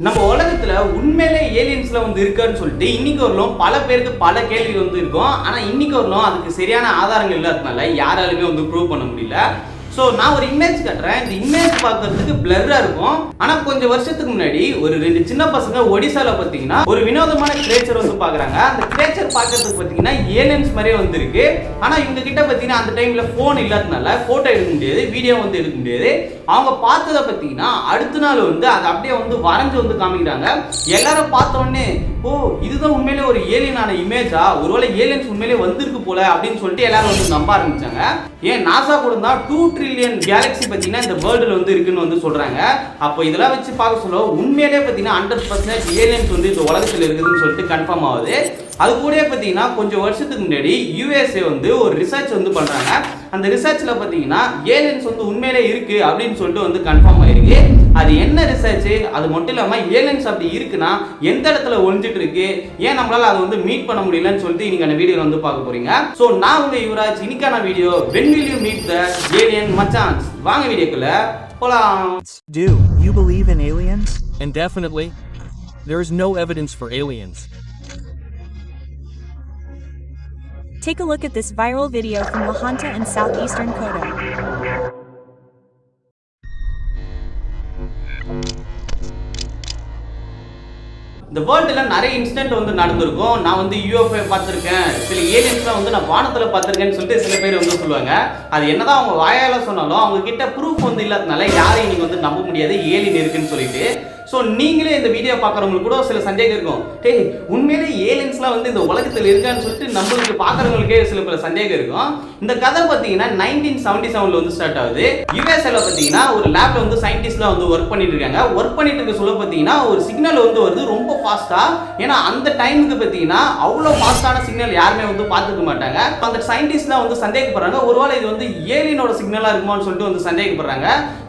நம்ம உலகத்துல உண்மையிலே ஏலியன்ஸ்ல வந்து இருக்கான்னு சொல்லிட்டு இன்னைக்கு வரலும் பல பேருக்கு பல கேள்வி வந்து இருக்கும். ஆனா இன்னைக்கு வரலும் அதுக்கு சரியான ஆதாரங்கள் இல்லாதனால யாராலுமே வந்து ப்ரூவ் பண்ண முடியல. ஸோ நான் ஒரு இமேஜ் கட்டுறேன். இந்த இமேஜ் பார்க்கறதுக்கு பிளர்ரா இருக்கும். ஆனா கொஞ்சம் வருஷத்துக்கு முன்னாடி ஒரு 2 சின்ன பசங்க ஒடிசால பார்த்தீங்கன்னா ஒரு வினோதமான கிரேச்சர் வந்து பார்க்குறாங்க. அந்த கிரேச்சர் பார்க்கறதுக்கு பார்த்தீங்கன்னா ஏலியன்ஸ் மாதிரியே வந்து இருக்கு. ஆனா இவங்க கிட்ட பார்த்தீங்கன்னா அந்த டைம்ல ஃபோன் இல்லாதனால போட்டோ எடுக்க முடியாது, வீடியோ வந்து எடுக்க முடியாது. அவங்க பார்த்ததை பார்த்தீங்கன்னா அடுத்த நாள் வந்து அதை அப்படியே வந்து வரைஞ்சு வந்து காமிக்கிறாங்க. எல்லாரும் பார்த்த உடனே ஓ இதுதான் உண்மையிலே ஒரு ஏலியனான இமேஜா, ஒருவேளை ஏலியன்ஸ் உண்மையிலே வந்திருக்கு போல அப்படின்னு சொல்லிட்டு எல்லாரும் வந்து நம்ப ஆரம்பிச்சாங்க. ஏன் நாசா கூட தான் 2 ட்ரில்லியன் கேலக்ஸி பார்த்தீங்கன்னா இந்த வேர்ல்டுல வந்து இருக்குன்னு வந்து சொல்றாங்க. அப்போ இதெல்லாம் வச்சு பார்க்க சொல்ல உண்மையிலே பார்த்தீங்கன்னா 100% ஏலியன்ஸ் வந்து இந்த உலகத்தில் இருக்குதுன்னு சொல்லிட்டு கன்ஃபார்ம் ஆகுது. அது கூட பார்த்தீங்கன்னா கொஞ்சம் வருஷத்துக்கு முன்னாடி யூஎஸ்ஏ வந்து ஒரு ரிசர்ச் வந்து பண்றாங்க. அந்த ரிசர்ச்ல பார்த்தீங்கன்னா ஏலியன்ஸ் வந்து உண்மையிலே இருக்கு அப்படின்னு சொல்லிட்டு வந்து கன்ஃபார்ம் ஆயிருக்கு. அது என்ன ரிசர்ச், அது மட்டும் இல்லாமல் ஏலியன்ஸ் அப்படி இருக்குன்னா எந்த இடத்துல ஒழிஞ்சிட்டு இருக்கு, ஏன் நம்மளால அதை வந்து மீட் பண்ண முடியலன்னு சொல்லிட்டு இன்னைக்கான வீடியோல வந்து பார்க்க போறீங்க. ஸோ நான் உங்க யுவராஜ். இன்னைக்கான video when will you meet the alien மச்சான்ஸ். வாங்க வீடியோக்குள்ள போலாம். Do you believe in aliens? Indefinitely. There is no evidence for aliens. Take a look at this viral video from Lahanta in southeastern Koto. இந்த வேர்ல்டில் நிறைய incident வந்து நடந்திருக்கும். நான் வந்து யூஎஃப்ஓ பார்த்துருக்கேன், சில ஏலியன்ஸ்லாம் வந்து நான் வானத்தில் பார்த்துருக்கேன்னு சொல்லிட்டு சில பேர் வந்து சொல்லுவாங்க. அது என்னதான் அவங்க வாயால் சொன்னாலும் அவங்க கிட்ட ப்ரூஃப் வந்து இல்லாதனால யாரையும் நீங்கள் வந்து நம்ப முடியாது ஏலியன் இருக்குன்னு சொல்லிட்டு. ஸோ நீங்களே இந்த வீடியோ பார்க்குறவங்களுக்கு கூட சில சந்தேகம் இருக்கும். டேய் உண்மையிலே ஏலியன்ஸ்லாம் வந்து இந்த உலகத்தில் இருக்கான்னு சொல்லிட்டு நம்மளுக்கு பார்க்குறவங்களுக்கே சில பல சந்தேகம் இருக்கும். இந்த கதை பார்த்தீங்கன்னா 1977 வந்து ஸ்டார்ட் ஆகுது. யூஎஸ்ஏல பார்த்தீங்கன்னா ஒரு லேப்ல வந்து சயின்டிஸ்ட்லாம் வந்து ஒர்க் பண்ணிட்டு இருக்காங்க. ஒர்க் பண்ணிட்டு இருக்க சொல்ல பார்த்தீங்கன்னா ஒரு சிக்னல் வந்து வருது ரொம்ப ஃபாஸ்டா. ஏன்னா அந்த டைமுக்கு பார்த்தீங்கன்னா அவ்வளோ ஃபாஸ்டான சிக்னல் யாருமே வந்து பார்த்துக்க மாட்டாங்க. அந்த சயின்டிஸ்ட்லாம் வந்து சந்தேகப்படுறாங்க, ஒருவேளை இது வந்து ஏலியனோட சிக்னலாக இருக்குமான்னு சொல்லிட்டு வந்து சந்தேகப்படுறாங்க.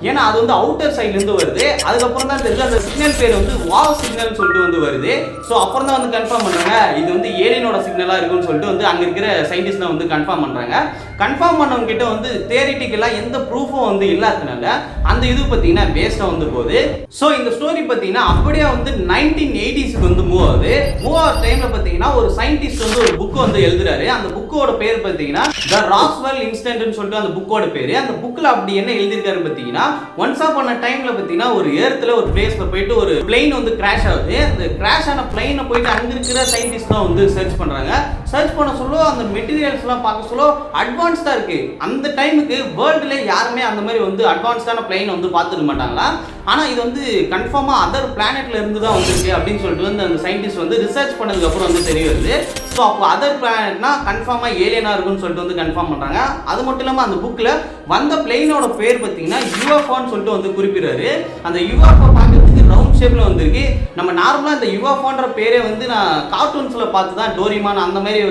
ஏன்னா அது வந்து அவுட்டர் சைட்லேருந்து வருது. அதுக்கப்புறம் தான் தெரிஞ்சு அந்த சிக்னல் பேர் வந்து வாவ் சிக்னல் சொல்லிட்டு வந்து வருது. ஸோ அப்புறம் தான் வந்து கன்ஃபார்ம் பண்றாங்க இது வந்து ஏலியனோட சிக்னலா இருக்குன்னு சொல்லிட்டு வந்து அங்க இருக்கிற சயின்டிஸ்ட்லாம் வந்து கன்ஃபார்ம் பண்றாங்க. கன்ஃபார்ம் பண்ணவங்க கிட்ட வந்து தியரிட்டிக்கலா எந்த ப்ரூஃபும் வந்து இல்லாதனால அந்த இது பார்த்தீங்கன்னா வேஸ்டா வந்து போகுது. ஸோ இந்த ஸ்டோரி பார்த்தீங்கன்னா அப்படியே வந்து 1980s வந்து மூவ் ஆகுது. மூவ் ஆகிற டைம்ல பார்த்தீங்கன்னா ஒரு சயின்டிஸ்ட் வந்து ஒரு புக் வந்து எழுதுறாரு. அந்த புக்கோட பேர் பார்த்தீங்கன்னா த ராஸ்வெல் இன்சிடென்ட்னு சொல்லிட்டு அந்த புக்கோட பேரு. அந்த புக்ல அப்படி என்ன எழுதியிருக்காரு பார்த்தீங்கன்னா ஒன்ஸ் அப்பான் அ டைம்ல பார்த்தீங்கன்னா ஒரு எர்த்ல ஒரு பிளேஸ்ல போயிட்டு ஒரு பிளேன் வந்து கிராஷ் ஆகுது. அந்த கிராஷ் ஆன பிளேனை போயிட்டு அங்க இருக்கிற சயின்டிஸ்ட்லாம் வந்து சர்ச் பண்றாங்க. சர்ச் பண்ண சொல்ல அந்த மெட்டீரியல்ஸ்லாம் பார்க்க சொல்ல அட்வான்ஸ்டா இருக்கு. அந்த டைமுக்கு வேர்ல்டுல யாருமே அந்த மாதிரி வந்து அட்வான்ஸ்டான பிளேன் வந்து பார்த்துக்க மாட்டாங்களா. ஆனா இது வந்து கன்ஃபார்மா அதர் பிளானெட்ல இருந்து தான் வந்திருக்கு அப்படின்னு சொல்லிட்டு வந்து அந்த சயின்டிஸ்ட் வந்து ரிசர்ச் பண்ணதுக்கு அப்புறம் வந்து தெரிய வருது. ஸோ அப்போ அதர் பிளானெட்னா கன்ஃபார்மா ஏலியனா இருக்குன்னு சொல்லிட்டு வந்து கன்ஃபார்ம் பண்றாங்க. அது மட்டும் இல்லாமல் அந்த புக்ல வந்த பிளேனோட பேர் பார்த்தீங்கன்னா யூஎஃப்ஓன்னு சொல்லிட்டு வந்து குறிப்பிடுறாரு. அந்த யூஎஃப்ஓ பார்க்கறதுக்கு ரவுண்ட் ஷேப்ல வந்திருக்கு. நம்ம நார்மலா இந்த யூஎஃப்ஓன்ற பேரே வந்து நான் கார்ட்டூன்ஸ்ல பார்த்து தான், டோரிமான் அந்த மாதிரி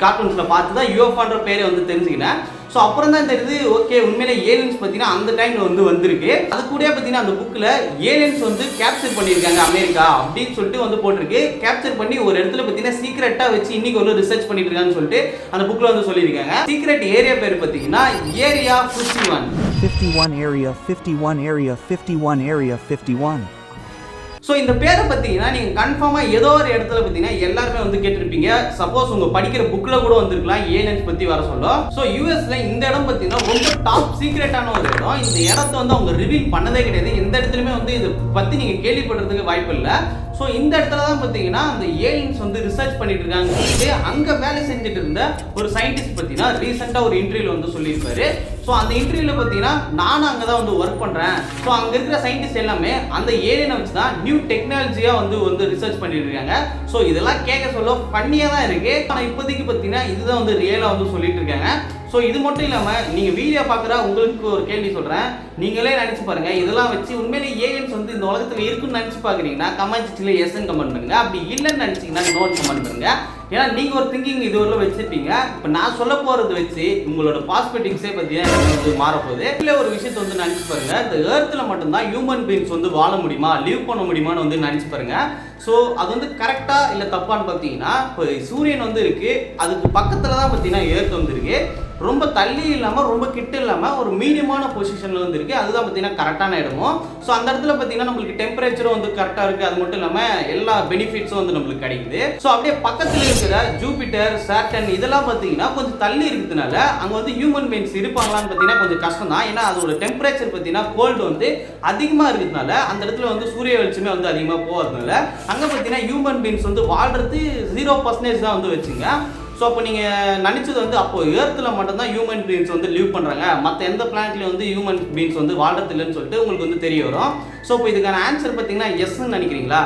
கார்ட்டூன்ஸ்ல பார்த்து தான் யூஎஃப்ஓன்ற பேரே வந்து தெரிஞ்சுக்கினேன். ஸோ அப்புறம் தான் தெரியுது ஓகே உண்மையிலே ஏலியன்ஸ் பார்த்தீங்கன்னா அந்த டைம்ல வந்து வந்திருக்கு. அது கூட பார்த்தீங்கன்னா அந்த புக்கில் ஏலியன்ஸ் வந்து கேப்சர் பண்ணியிருக்காங்க அமெரிக்கா அப்படின்னு சொல்லிட்டு வந்து போட்டிருக்கு. கேப்சர் பண்ணி ஒரு இடத்துல பார்த்தீங்கன்னா சீக்ரெட்டாக வச்சு இன்னைக்கு வந்து ரிசர்ச் பண்ணிட்டு இருக்காங்கன்னு சொல்லிட்டு அந்த புக்கில் வந்து சொல்லியிருக்காங்க. சீக்ரெட் ஏரியா பேர் பார்த்தீங்கன்னா ஏரியா 51 area 51. ஸோ இந்த பேரை பார்த்தீங்கன்னா நீங்கள் கன்ஃபார்மாக ஏதோ ஒரு இடத்துல பார்த்தீங்கன்னா எல்லாருமே வந்து கேட்டிருப்பீங்க. சப்போஸ் உங்கள் படிக்கிற புக்கில் கூட வந்துருக்கலாம் ஏலியன்ஸ் பற்றி வர சொல்லும். ஸோ யூஎஸ்ல இந்த இடம் பார்த்தீங்கன்னா ரொம்ப டாப் சீக்ரெட்டான ஒரு இடம். இந்த இடத்த வந்து அவங்க ரிவீல் பண்ணதே கிடையாது. எந்த இடத்துலையுமே வந்து இதை பற்றி நீங்கள் கேள்விப்படுறதுக்கு வாய்ப்பு இல்லை. ஸோ இந்த இடத்துல தான் பார்த்தீங்கன்னா அந்த ஏலியன்ஸ் வந்து ரிசர்ச் பண்ணிட்டு இருக்காங்கன்னு சொல்லிட்டு அங்கே வேலை செஞ்சுட்டு இருந்த ஒரு சயின்டிஸ்ட் பார்த்தீங்கன்னா ரீசெண்டாக ஒரு இன்டர்வியூல வந்து சொல்லியிருப்பாரு. ஸோ அந்த இன்டர்வியூல பார்த்தீங்கன்னா நானும் அங்கே தான் வந்து ஒர்க் பண்ணுறேன். ஸோ அங்கே இருக்கிற சயின்டிஸ்ட் எல்லாமே அந்த ஏலியனை வச்சு தான் நியூ டெக்னாலஜியாக வந்து ரிசர்ச் பண்ணிட்டு இருக்காங்க. ஸோ இதெல்லாம் கேட்க சொல்ல பண்ணியாக தான் இருக்கு. ஆனால் இப்போதைக்கு பார்த்தீங்கன்னா இதுதான் வந்து ரியலாக வந்து சொல்லிட்டு இருக்காங்க. ஸோ இது மட்டும் இல்லாமல் நீங்கள் வீடியோ பார்க்குற உங்களுக்கு ஒரு கேள்வி சொல்கிறேன். நீங்களே நினச்சி பாருங்கள், இதெல்லாம் வச்சு உண்மையிலே ஏலியன்ஸ் வந்து இந்த உலகத்தில் இருக்குன்னு நினச்சி பார்க்குறீங்கன்னா கமெண்ட் செக்ஷனில் எஸ்ன்னு கமெண்ட் பண்ணுங்க. அப்படி இல்லைன்னு நினச்சிங்கன்னா நோட் கமெண்ட் பண்ணுங்க. ஏன்னா நீங்கள் ஒரு திங்கிங் இது வரல வச்சுருப்பீங்க. இப்போ நான் சொல்ல போகிறத வச்சு உங்களோட பாஸ்பெட்டிக்ஸே பார்த்தீங்கன்னா வந்து மாறப்போகுது. இல்லை ஒரு விஷயத்தை வந்து நினச்சி பாருங்க, இந்த ஏர்த்தில் மட்டும்தான் ஹியூமன் பீயிங்ஸ் வந்து வாழ முடியுமா, லீவ் பண்ண முடியுமான்னு வந்து நினச்சி பாருங்க. ஸோ அது வந்து கரெக்டாக இல்லை தப்பான்னு பார்த்தீங்கன்னா இப்போ சூரியன் வந்து இருக்குது, அதுக்கு பக்கத்தில் தான் பார்த்தீங்கன்னா ஏர்த் வந்து இருக்குது. ரொம்ப தள்ளி இல்லாமல் ரொம்ப கிட்ட இல்லாமல் ஒரு மீடியமான பொசிஷனில் வந்து இருக்குது. இருக்கு, அதுதான் பார்த்தீங்கன்னா கரெக்டான இடமும். ஸோ அந்த இடத்துல பார்த்தீங்கன்னா நம்மளுக்கு டெம்பரேச்சரும் வந்து கரெக்டாக இருக்குது, அது மட்டும் இல்லாமல் எல்லா பெனிஃபிட்ஸும் வந்து நம்மளுக்கு கிடைக்குது. ஸோ அப்படியே பக்கத்தில் இருக்கிற ஜூபிட்டர், சாட்டர்ன் இதெல்லாம் பார்த்தீங்கன்னா கொஞ்சம் தள்ளி இருக்கிறதுனால அங்கே வந்து ஹியூமன் பீயிங்ஸ் இருப்பாங்களான்னு பார்த்தீங்கன்னா கொஞ்சம் கஷ்டம் தான். ஏன்னா அதோட டெம்பரேச்சர் பார்த்தீங்கன்னா கோல்டு வந்து அதிகமாக இருக்கிறதுனால அந்த இடத்துல வந்து சூரிய வெளிச்சமே வந்து அதிகமாக போகிறதுனால அங்கே பார்த்தீங்கன்னா ஹியூமன் பீயிங்ஸ் வந்து வாழ்றது 0% தான் வந்து வச்சுங்க. ஸோ அப்போ நீங்கள் நினச்சது வந்து அப்போ ஏர்த்தில் மட்டும்தான் ஹியூமன் பீயிங்ஸ் வந்து லீவ் பண்ணுறாங்க, மற்ற எந்த பிளானட்லையும் வந்து ஹியூமன் பீயிங்ஸ் வந்து வாழ்றது இல்லைன்னு சொல்லிட்டு உங்களுக்கு வந்து தெரிய வரும். ஸோ இப்போ இதுக்கான ஆன்சர் பார்த்தீங்கன்னா எஸ்ன்னு நினைக்கிறீங்களா?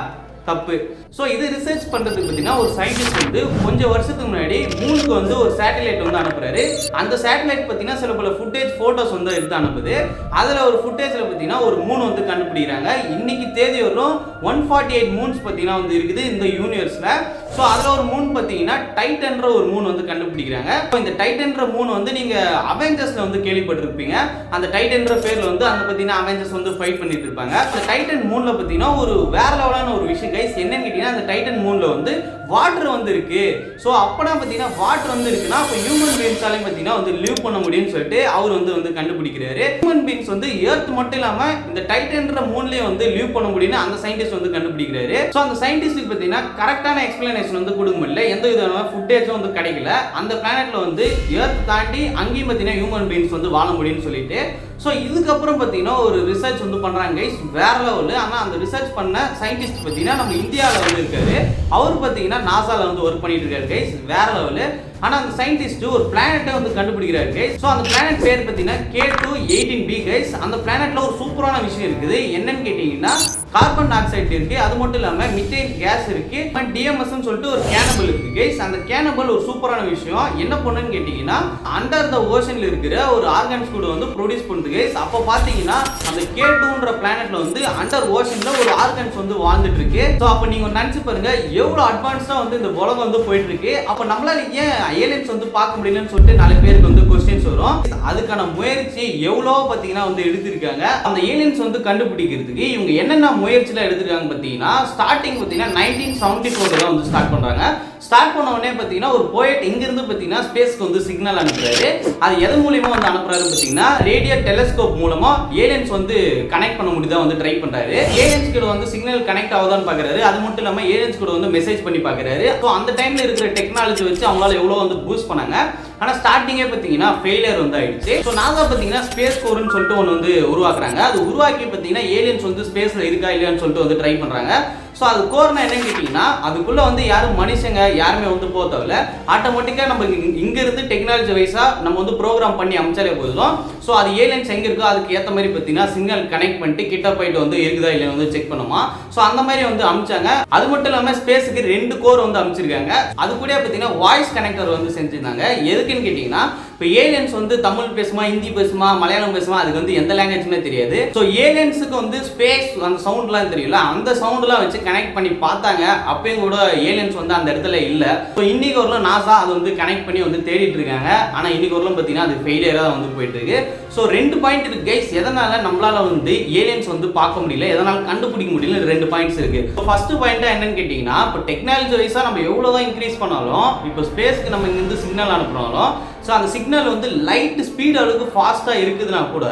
தப்பு. ஸோ இது ரிசர்ச் பண்ணுறதுக்கு பார்த்தீங்கன்னா ஒரு சயின்டிஸ்ட் வந்து கொஞ்சம் வருஷத்துக்கு முன்னாடி மூணுக்கு வந்து ஒரு சேட்டலைட் வந்து அனுப்புறாரு. அந்த சேட்டலைட் பார்த்தீங்கன்னா சில பல ஃபோட்டோஸ் வந்து எடுத்து அனுப்புது. அதில் ஒரு ஃபுட்டேஜில் பார்த்தீங்கன்னா ஒரு மூணு வந்து கண்டுபிடிக்கிறாங்க. இன்னைக்கு தேதி வரும் 148 மூன்ஸ் பார்த்தீங்கன்னா வந்து இருக்குது இந்த யூனிவர்ஸில். ஸோ அதில் ஒரு மூணு பார்த்தீங்கன்னா டைட்டன்ற ஒரு மூணு வந்து கண்டுபிடிக்கிறாங்க. இப்போ இந்த டைட்டன்ற மூணு வந்து நீங்கள் அவெஞ்சர்ஸில் வந்து கேள்விப்பட்டிருப்பீங்க. அந்த டைட்டன்ற பேரில் வந்து அங்கே பார்த்தீங்கன்னா அவெஞ்சர்ஸ் வந்து ஃபைட் பண்ணிட்டு இருப்பாங்க. அந்த டைட்டன் மூணில் பார்த்தீங்கன்னா ஒரு வேற லெவலான ஒரு விஷயம் கைஸ் என்னன்னு கேட்டீங்கன்னா, அந்த டைட்டன் மூன்ல வந்து வாட்டர் வந்து இருக்கு. ஸோ அப்பனா பார்த்தீங்கன்னா வாட்டர் வந்து இருக்குன்னா அப்போ ஹியூமன் பீயிங்ஸாலையும் பார்த்தீங்கன்னா வந்து லீவ் பண்ண முடியும்னு சொல்லிட்டு அவர் வந்து கண்டுபிடிக்கிறாரு. ஹியூமன் பீயிங்ஸ் வந்து எர்த் மட்டும் இல்லாமல் இந்த டைட்டன்ற மூன்லேயே வந்து லீவ் பண்ண முடியும்னு அந்த சயின்டிஸ்ட் வந்து கண்டுபிடிக்கிறாரு. ஸோ அந்த சயின்டிஸ்ட்டுக்கு பார்த்தீங்கன்னா கரெக்டான எக்ஸ்பிளனேஷன் வந்து கொடுக்க முடியல, எந்த விதமான ஃபுட்டேஜும் வந்து கிடைக்கல. அந்த பிளானெட்ல வந்து எர்த் தாண்டி அங்கேயும் பார்த்தீங்கன்னா ஹியூமன் பீயிங்ஸ் வந்து வாழ முடியும்னு சொல்லிட்டு. ஸோ இதுக்கப்புறம் பார்த்தீங்கன்னா ஒரு ரிசர்ச் வந்து பண்ணுறாங்க கைஸ் வேற லெவலு. ஆனால் அந்த ரிசர்ச் பண்ண சயின்டிஸ்ட் பார்த்தீங்கன்னா நம்ம இந்தியாவில் வந்து இருக்காரு. அவர் பார்த்தீங்கன்னா நாசாவில் வந்து ஒர்க் பண்ணிட்டு இருக்காரு கைஸ், வேற லெவலு. ஆனால் அந்த சயின்டிஸ்ட் ஒரு பிளானட்டை வந்து கண்டுபிடிக்கிறாரு கைஸ். ஸோ அந்த பிளானட் பேர் பார்த்தீங்கன்னா K2-18b கைஸ். அந்த பிளானட்ல ஒரு சூப்பரான விஷயம் இருக்குது. என்னன்னு கேட்டீங்கன்னா கார்பன் டை ஆக்சைடு இருக்கு, அது மட்டும் இல்லாமல் மித்தேன் கேஸ் இருக்கு, டிஎம்எஸ்ன்னு சொல்லிட்டு ஒரு கேனபிள் இருக்கு கைஸ். அந்த கேனபிள் ஒரு சூப்பரான விஷயம். என்ன பண்ணுன்னு கேட்டீங்கன்னா அண்டர் த ஓஷன்ல இருக்கிற ஒரு ஆர்கான்ஸ் கூட வந்து ப்ரொடியூஸ் பண்ணுது கைஸ். அப்போ பார்த்தீங்கன்னா அந்த K2ன்ற பிளானட்ல வந்து அண்டர் ஓஷன்ல ஒரு ஆர்கான்ஸ் வந்து வாழ்ந்துட்டு இருக்கு. ஸோ அப்போ நீங்க நினைச்சு பாருங்க எவ்வளோ அட்வான்ஸ்டா வந்து இந்த உலகம் வந்து போயிட்டு இருக்கு. அப்போ நம்மளால ஏன் ஏலியன்ஸ் வந்து பார்க்க முடியலன்னு சொல்லிட்டு நாலு பேருக்கு வந்து கொஸ்டின்ஸ் வரும். அதுக்கான முயற்சி எவ்வளோ பார்த்தீங்கன்னா வந்து எடுத்திருக்காங்க. அந்த ஏலியன்ஸ் வந்து கண்டுபிடிக்கிறதுக்கு இவங்க என்னென்ன முயற்சியில் எடுத்திருக்காங்க பார்த்தீங்கன்னா ஸ்டார்டிங் பார்த்தீங்கன்னா 1974 தான் வந்து ஸ்டார்ட் பண்றாங்க. ஸ்டார்ட் பண்ண உடனே பார்த்தீங்கன்னா ஒரு போயட் இங்கிருந்து பார்த்தீங்கன்னா ஸ்பேஸ்க்கு வந்து சிக்னல் அனுப்புறாரு. அது எது மூலியமா வந்து அனுப்புறாரு பார்த்தீங்கன்னா ரேடியோ டெலஸ்கோப் மூலமா ஏலியன்ஸ் வந்து கனெக்ட் பண்ண முடியுதா வந்து ட்ரை பண்றாரு. ஏலியன்ஸ் கூட வந்து சிக்னல் கனெக்ட் ஆகுதான்னு பார்க்கறாரு. அது மட்டும் இல்லாமல் ஏலியன்ஸ் கூட வந்து மெசேஜ் பண்ணி பார்க்கறாரு. ஸோ அந்த டைம்ல இருக்கிற டெக்னாலஜி வச்சு அவங்களால எவ்வளோ வந்து பூஸ்ட் பண்ணாங்க. ஆனால் ஸ்டார்டிங்கே பார்த்தீங்கன்னா ஃபெயிலியர் வந்து ஆயிடுச்சு. ஸோ நாசா பார்த்தீங்கன்னா ஸ்பேஸ் கோர்னு சொல்லிட்டு ஒன்று வந்து உருவாக்குறாங்க. அது உருவாக்கி பார்த்தீங்கன்னா ஏலியன்ஸ் வந்து ஸ்பேஸ்ல இருக்கா இல்லையான்னு சொல்லிட்டு வந்து ட்ரை பண்றாங்க. ஸோ அது கோர்னா என்னன்னு கேட்டிங்கன்னா அதுக்குள்ளே வந்து யாரும் மனுஷங்க யாருமே வந்து போக தேவையில்ல, ஆட்டோமேட்டிக்காக நம்ம இங்கேருந்து டெக்னாலஜி வைஸாக நம்ம வந்து ப்ரோக்ராம் பண்ணி அமைச்சாலே போதும். ஸோ அது ஏலியன்ஸ் எங்கே இருக்கோ அதுக்கு ஏற்ற மாதிரி பார்த்தீங்கன்னா சிக்னல் கனெக்ட் பண்ணிட்டு கிட்ட போயிட்டு வந்து இருக்குதா இல்லையா வந்து செக் பண்ணுமா. ஸோ அந்த மாதிரி வந்து அமைச்சாங்க. அது மட்டும் இல்லாமல் ஸ்பேஸுக்கு 2 கோர் வந்து அமைச்சிருக்காங்க. அது கூட பார்த்தீங்கன்னா வாய்ஸ் கனெக்டர் வந்து செஞ்சுருந்தாங்க. எதுக்குன்னு கேட்டிங்கன்னா இப்போ ஏலியன்ஸ் வந்து தமிழ் பேசுமா, ஹிந்தி பேசுமா, மலையாளம் பேசுமா, அதுக்கு வந்து எந்த லாங்குவேஜ்மே தெரியாது. ஸோ ஏலியன்ஸுக்கு வந்து ஸ்பேஸ் அந்த சவுண்ட்லாம் தெரியல, அந்த சவுண்ட்லாம் வச்சு கனெக்ட் பண்ணி பார்த்தாங்க. அப்பயும் கூட ஏலியன்ஸ் வந்து அந்த இடத்துல இல்லை. ஸோ இன்னைக்கு வரலாம் நாசா அது வந்து கனெக்ட் பண்ணி வந்து தேடிட்டு இருக்காங்க. ஆனால் இன்னைக்கு வரலாம் பார்த்தீங்கன்னா அது ஃபெயிலியராக வந்து போயிட்டு இருக்கு. ஸோ 2 பாயிண்ட் இருக்கு கைஸ். எதனால நம்மளால வந்து ஏலியன்ஸ் வந்து பார்க்க முடியல, எதனால கண்டுபிடிக்க முடியல, 2 பாயிண்ட்ஸ் இருக்கு. இப்போ ஃபர்ஸ்ட் பாயிண்ட் என்னன்னு கேட்டீங்கன்னா இப்போ டெக்னாலஜி வைஸா நம்ம எவ்வளோதான் இன்க்ரீஸ் பண்ணாலும் இப்போ ஸ்பேஸ்க்கு நம்ம இங்கிருந்து சிக்னல் அனுப்புனாலும் ஸோ அந்த சிக்னல் வந்து லைட் ஸ்பீட் அளவுக்கு ஃபாஸ்ட்டாக இருக்குதுன்னா கூட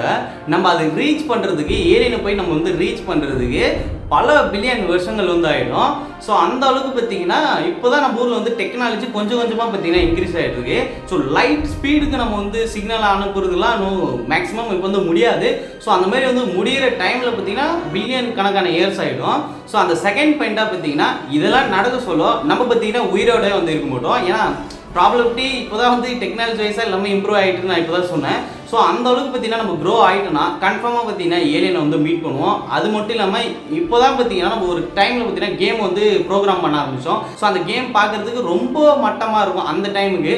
நம்ம அதை ரீச் பண்ணுறதுக்கு ஏலியனை போய் நம்ம வந்து ரீச் பண்ணுறதுக்கு பல பில்லியன் வருஷங்கள் வந்து ஆகிடும். ஸோ அந்த அளவுக்கு பார்த்தீங்கன்னா இப்போ தான் நம்ம ஊரில் வந்து டெக்னாலஜி கொஞ்சம் கொஞ்சமாக பார்த்தீங்கன்னா இன்க்ரீஸ் ஆகிட்டு இருக்கு. ஸோ லைட் ஸ்பீடுக்கு நம்ம வந்து சிக்னல் அனுப்புறதுலாம் மேக்ஸிமம் இப்போ வந்து முடியாது. ஸோ அந்த மாதிரி வந்து முடிகிற டைமில் பார்த்தீங்கன்னா பில்லியன் கணக்கான இயர்ஸ் ஆகிடும். ஸோ அந்த செகண்ட் பாயிண்ட்டாக பார்த்தீங்கன்னா இதெல்லாம் நடக்க சொல்ல நம்ம பார்த்தீங்கன்னா உயிரோட வந்து இருக்க மாட்டோம். ஏன்னா ப்ராபபிலிட்டி இப்போ தான் வந்து டெக்னாலஜி வைஸாக எல்லாமே இம்ப்ரூவ் ஆகிட்டு நான் இப்போ தான் சொன்னேன். ஸோ அந்த அளவுக்கு பார்த்தீங்கன்னா நம்ம க்ரோ ஆகிட்டோன்னா கன்ஃபார்மாக பார்த்தீங்கன்னா ஏலியனை வந்து மீட் பண்ணுவோம். அது மட்டும் இல்லாமல் இப்போ தான் பார்த்தீங்கன்னா நம்ம ஒரு டைமில் பார்த்தீங்கன்னா கேம் வந்து ப்ரோக்ராம் பண்ண ஆரம்பித்தோம். ஸோ அந்த கேம் பார்க்குறதுக்கு ரொம்ப மட்டமாக இருக்கும் அந்த டைமுக்கு.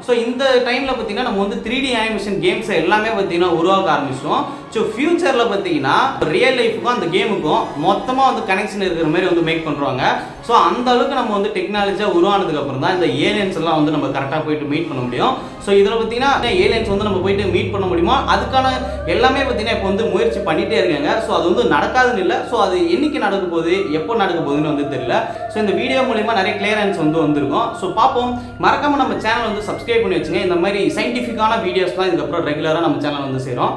ஸோ இந்த டைமில் பார்த்தீங்கன்னா நம்ம வந்து 3D அனிமேஷன் கேம்ஸ் எல்லாமே பார்த்தீங்கன்னா உருவாக்க ஆரம்பிச்சோம். ஸோ ஃபியூச்சரில் பார்த்தீங்கன்னா ரியல் லைஃபுக்கும் அந்த கேமுக்கும் மொத்தமாக வந்து கனெக்ஷன் இருக்கிற மாதிரி வந்து மேக் பண்ணுறாங்க. ஸோ அந்த அளவுக்கு நம்ம வந்து டெக்னாலஜியாக உருவானதுக்கு அப்புறம் தான் இந்த ஏலியன்ஸ் எல்லாம் வந்து நம்ம கரெக்டாக போயிட்டு மீட் பண்ண முடியும். ஸோ இதில் பார்த்தீங்கன்னா ஏலியன்ஸ் வந்து நம்ம போயிட்டு மீட் பண்ண முடியுமா, அதுக்கான எல்லாமே பார்த்தீங்கன்னா இப்போ வந்து முயற்சி பண்ணிகிட்டே இருக்காங்க. ஸோ அது வந்து நடக்காதுன்னு இல்லை. ஸோ அது என்னைக்கு நடக்க போகுது, எப்போ நடக்க போகுதுன்னு வந்து தெரியல. ஸோ இந்த வீடியோ மூலிமா நிறைய கிளியரன்ஸ் வந்து வந்திருக்கும். ஸோ பார்ப்போம். மறக்காமல் நம்ம சேனல் வந்து சப்ஸ்கிரைப் பண்ணி வச்சுங்க. இந்த மாதிரி சயின்டிஃபிக்கான வீடியோஸ் தான் இதுக்கப்புறம் ரெகுலராக நம்ம சேனல் வந்து சேரும்.